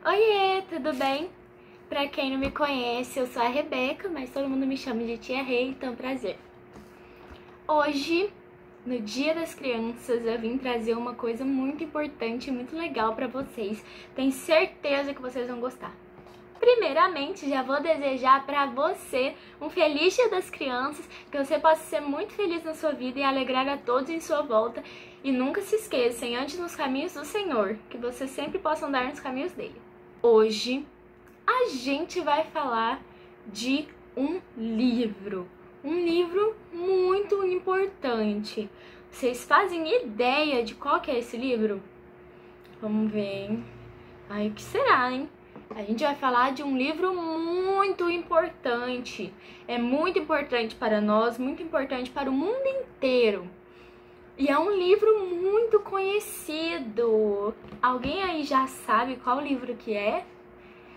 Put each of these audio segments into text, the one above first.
Oiê, tudo bem? Pra quem não me conhece, eu sou a Rebeca, mas todo mundo me chama de Tia Rei, então prazer. Hoje, no Dia das Crianças, eu vim trazer uma coisa muito importante e muito legal pra vocês. Tenho certeza que vocês vão gostar. Primeiramente, já vou desejar pra você um feliz Dia das Crianças, que você possa ser muito feliz na sua vida e alegrar a todos em sua volta. E nunca se esqueçam, ande nos caminhos do Senhor, que você sempre possa andar nos caminhos dele. Hoje a gente vai falar de um livro muito importante. Vocês fazem ideia de qual que é esse livro? Vamos ver. Ai, o que será, hein? A gente vai falar de um livro muito importante. É muito importante para nós, muito importante para o mundo inteiro. E é um livro muito conhecido. Alguém aí já sabe qual livro que é?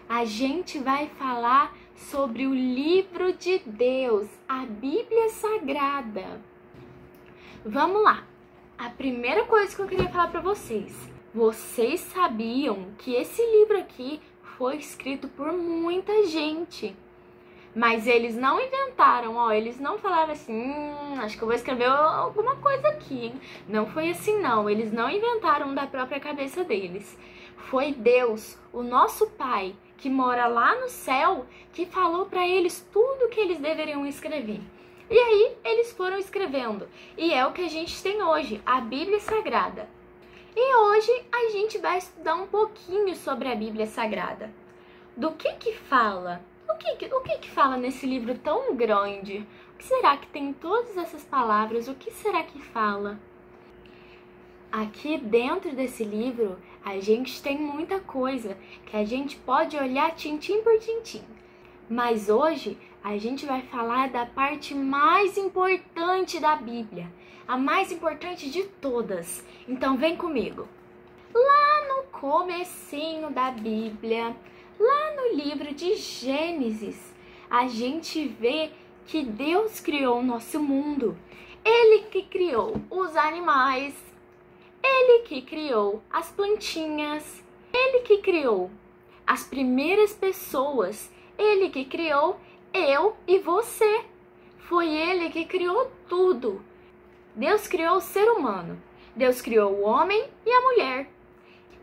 A gente vai falar sobre o livro de Deus, a Bíblia Sagrada. Vamos lá. A primeira coisa que eu queria falar para vocês sabiam que esse livro aqui foi escrito por muita gente? Mas eles não inventaram, ó, eles não falaram assim, acho que eu vou escrever alguma coisa aqui, hein? Não foi assim não, eles não inventaram da própria cabeça deles. Foi Deus, o nosso Pai, que mora lá no céu, que falou para eles tudo o que eles deveriam escrever. E aí eles foram escrevendo, e é o que a gente tem hoje, a Bíblia Sagrada. E hoje a gente vai estudar um pouquinho sobre a Bíblia Sagrada. Do que fala? O que fala nesse livro tão grande? O que será que tem todas essas palavras? O que será que fala? Aqui dentro desse livro, a gente tem muita coisa que a gente pode olhar tintim por tintim. Mas hoje, a gente vai falar da parte mais importante da Bíblia. A mais importante de todas. Então vem comigo. Lá no comecinho da Bíblia, lá no livro de Gênesis, a gente vê que Deus criou o nosso mundo. Ele que criou os animais, Ele que criou as plantinhas, Ele que criou as primeiras pessoas, Ele que criou eu e você. Foi Ele que criou tudo. Deus criou o ser humano, Deus criou o homem e a mulher.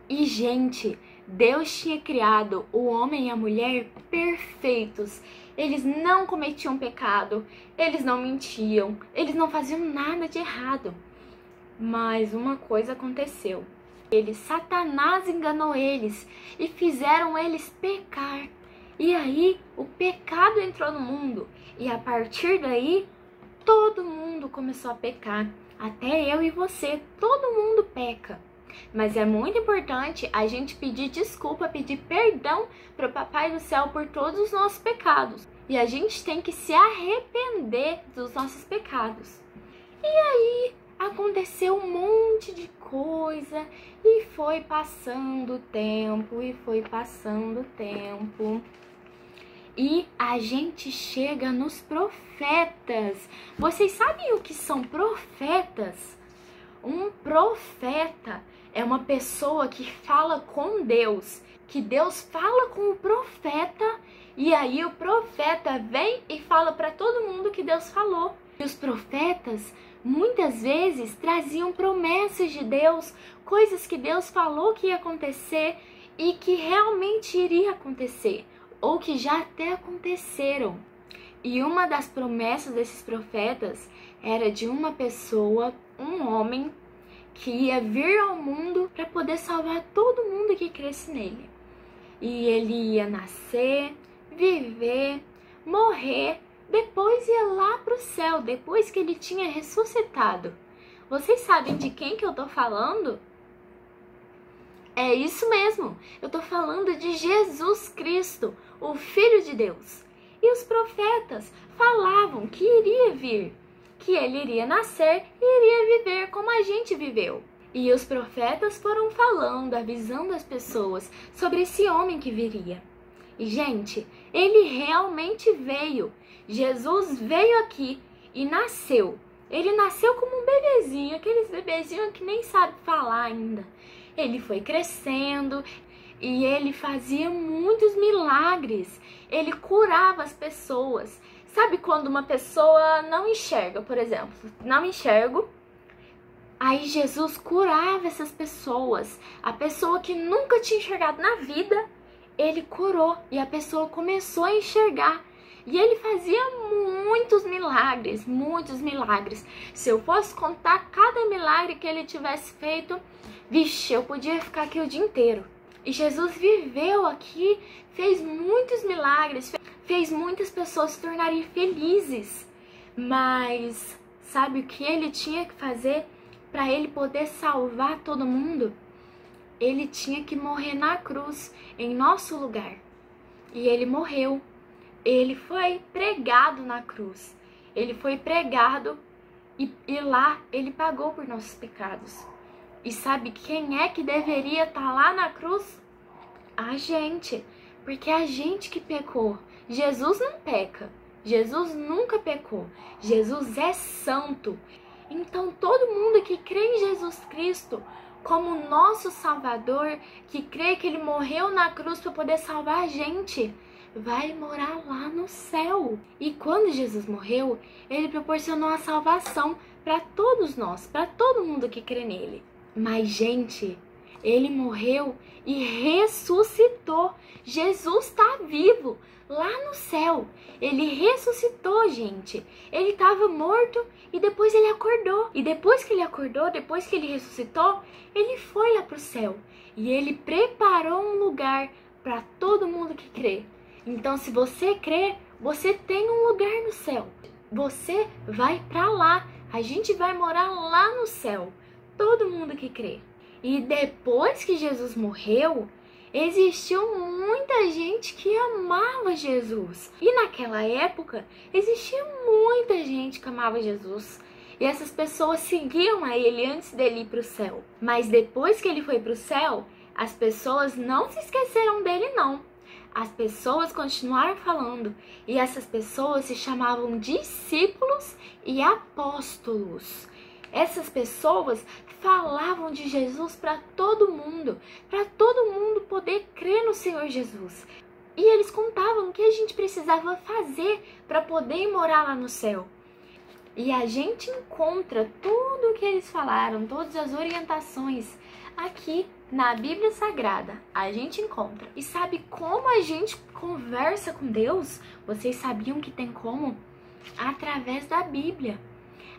E, gente, Deus tinha criado o homem e a mulher perfeitos. Eles não cometiam pecado, eles não mentiam, eles não faziam nada de errado. Mas uma coisa aconteceu. Satanás enganou eles e fizeram eles pecar. E aí o pecado entrou no mundo e a partir daí todo mundo começou a pecar. Até eu e você, todo mundo peca. Mas é muito importante a gente pedir desculpa, pedir perdão para o Papai do Céu por todos os nossos pecados. E a gente tem que se arrepender dos nossos pecados. E aí aconteceu um monte de coisa e foi passando o tempo, E a gente chega nos profetas. Vocês sabem o que são profetas? Um profeta é uma pessoa que fala com Deus, que Deus fala com o profeta e aí o profeta vem e fala para todo mundo que Deus falou. E os profetas muitas vezes traziam promessas de Deus, coisas que Deus falou que ia acontecer e que realmente iria acontecer, ou que já até aconteceram. E uma das promessas desses profetas era de uma pessoa, um homem, que ia vir ao mundo para poder salvar todo mundo que cresce nele. E ele ia nascer, viver, morrer, depois ia lá para o céu, depois que ele tinha ressuscitado. Vocês sabem de quem que eu tô falando? É isso mesmo, eu tô falando de Jesus Cristo, o Filho de Deus. E os profetas falavam que iria vir, que ele iria nascer e iria viver como a gente viveu. E os profetas foram falando, avisando as pessoas sobre esse homem que viria. E, gente, ele realmente veio. Jesus veio aqui e nasceu. Ele nasceu como um bebezinho, aqueles bebezinhos que nem sabe falar ainda. Ele foi crescendo, e ele fazia muitos milagres. Ele curava as pessoas. Sabe quando uma pessoa não enxerga, por exemplo, não enxergo, aí Jesus curava essas pessoas. A pessoa que nunca tinha enxergado na vida, ele curou e a pessoa começou a enxergar. E ele fazia muitos milagres, muitos milagres. Se eu fosse contar cada milagre que ele tivesse feito, vixe, eu podia ficar aqui o dia inteiro. E Jesus viveu aqui, fez muitos milagres, fez muitas pessoas se tornarem felizes. Mas sabe o que ele tinha que fazer para ele poder salvar todo mundo? Ele tinha que morrer na cruz, em nosso lugar. E ele morreu. Ele foi pregado na cruz. Ele foi pregado e lá ele pagou por nossos pecados. E sabe quem é que deveria estar lá na cruz? A gente. Porque é a gente que pecou. Jesus não peca. Jesus nunca pecou. Jesus é santo. Então todo mundo que crê em Jesus Cristo como nosso Salvador, que crê que Ele morreu na cruz para poder salvar a gente, vai morar lá no céu. E quando Jesus morreu, Ele proporcionou a salvação para todos nós, para todo mundo que crê nele. Mas, gente, Ele morreu e ressuscitou. Jesus está vivo lá no céu. Ele ressuscitou, gente. Ele estava morto e depois ele acordou. E depois que ele acordou, depois que ele ressuscitou, ele foi lá para o céu. E ele preparou um lugar para todo mundo que crê. Então, se você crê, você tem um lugar no céu. Você vai para lá. A gente vai morar lá no céu. Todo mundo que crê. E depois que Jesus morreu, existiu muita gente que amava Jesus. E naquela época, existia muita gente que amava Jesus. E essas pessoas seguiam a ele antes dele ir para o céu. Mas depois que ele foi para o céu, as pessoas não se esqueceram dele, não. As pessoas continuaram falando. E essas pessoas se chamavam discípulos e apóstolos. Essas pessoas falavam de Jesus para todo mundo poder crer no Senhor Jesus. E eles contavam o que a gente precisava fazer para poder morar lá no céu. E a gente encontra tudo o que eles falaram, todas as orientações aqui na Bíblia Sagrada. A gente encontra. E sabe como a gente conversa com Deus? Vocês sabiam que tem como? Através da Bíblia.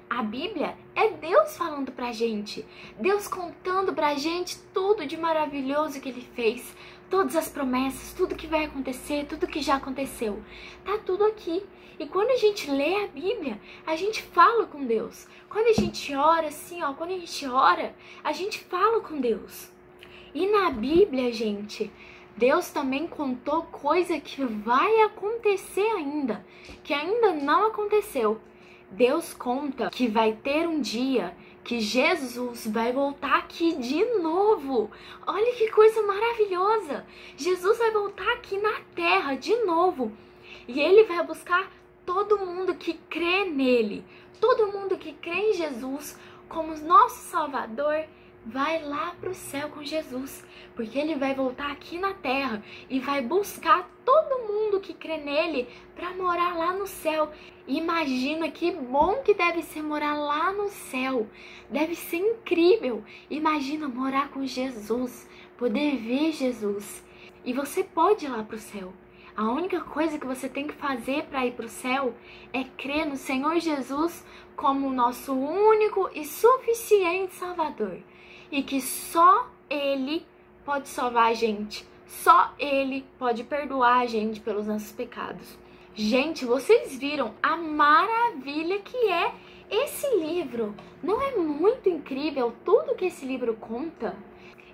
A Bíblia é Deus falando pra gente, Deus contando pra gente tudo de maravilhoso que Ele fez, todas as promessas, tudo que vai acontecer, tudo que já aconteceu, tá tudo aqui. E quando a gente lê a Bíblia, a gente fala com Deus. Quando a gente ora assim, ó, quando a gente ora, a gente fala com Deus. E na Bíblia, gente, Deus também contou coisa que vai acontecer ainda, que ainda não aconteceu. Deus conta que vai ter um dia que Jesus vai voltar aqui de novo. Olha que coisa maravilhosa! Jesus vai voltar aqui na terra de novo. E Ele vai buscar todo mundo que crê nele. Todo mundo que crê em Jesus como nosso Salvador vai lá para o céu com Jesus. Porque Ele vai voltar aqui na terra e vai buscar todo mundo que crê nele para morar lá no céu. Imagina que bom que deve ser morar lá no céu. Deve ser incrível. Imagina morar com Jesus, poder ver Jesus. E você pode ir lá para o céu. A única coisa que você tem que fazer para ir para o céu é crer no Senhor Jesus como o nosso único e suficiente Salvador. E que só Ele pode salvar a gente. Só Ele pode perdoar a gente pelos nossos pecados. Gente, vocês viram a maravilha que é esse livro? Não é muito incrível tudo que esse livro conta?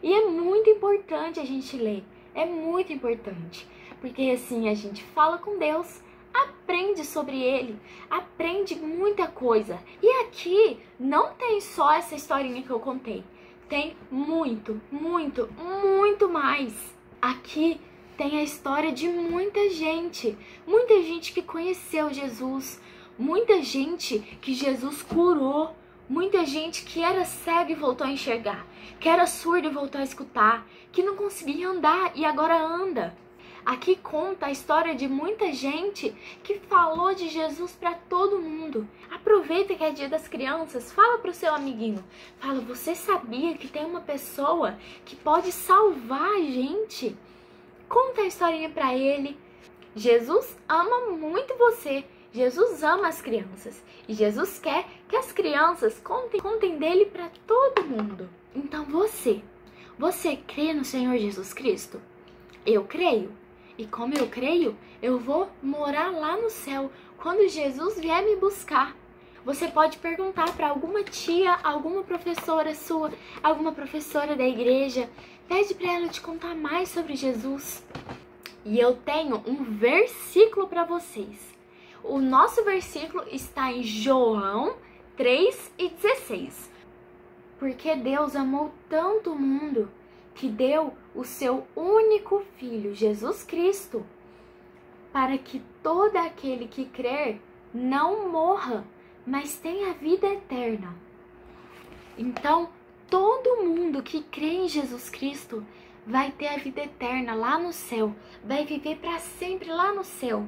E é muito importante a gente ler. É muito importante. Porque assim a gente fala com Deus, aprende sobre Ele, aprende muita coisa. E aqui não tem só essa historinha que eu contei. Tem muito, muito, muito mais. Aqui tem a história de muita gente que conheceu Jesus, muita gente que Jesus curou, Muita gente que era cega e voltou a enxergar, que era surdo e voltou a escutar, que não conseguia andar e agora anda. Aqui conta a história de muita gente que falou de Jesus para todo mundo. Aproveita que é dia das crianças, fala para o seu amiguinho. Fala, você sabia que tem uma pessoa que pode salvar a gente? Conta a historinha para ele. Jesus ama muito você. Jesus ama as crianças. E Jesus quer que as crianças contem dele para todo mundo. Então você crê no Senhor Jesus Cristo? Eu creio. E como eu creio, eu vou morar lá no céu quando Jesus vier me buscar. Você pode perguntar para alguma tia, alguma professora sua, alguma professora da igreja. Pede para ela te contar mais sobre Jesus. E eu tenho um versículo para vocês. O nosso versículo está em João 3:16. Porque Deus amou tanto o mundo que deu o seu único Filho, Jesus Cristo, para que todo aquele que crer não morra, mas tenha vida eterna. Então, todo mundo que crê em Jesus Cristo vai ter a vida eterna lá no céu, vai viver para sempre lá no céu.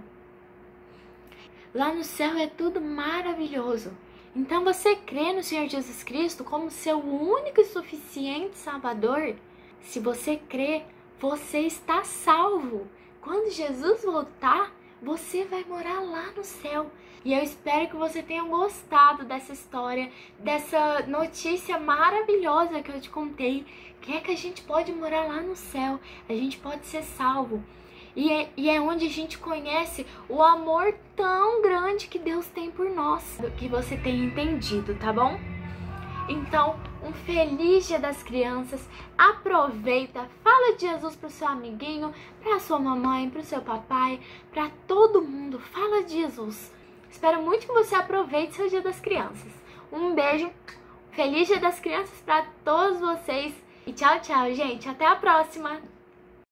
Lá no céu é tudo maravilhoso. Então, você crê no Senhor Jesus Cristo como seu único e suficiente Salvador? Se você crê, você está salvo. Quando Jesus voltar, você vai morar lá no céu. E eu espero que você tenha gostado dessa história, dessa notícia maravilhosa que eu te contei, que é que a gente pode morar lá no céu, a gente pode ser salvo. E é onde a gente conhece o amor tão grande que Deus tem por nós, que você tenha entendido, tá bom? Então, um feliz Dia das Crianças, aproveita, fala de Jesus pro seu amiguinho, pra sua mamãe, pro seu papai, pra todo mundo, fala de Jesus. Espero muito que você aproveite seu Dia das Crianças. Um beijo, feliz Dia das Crianças pra todos vocês e tchau, tchau, gente, até a próxima!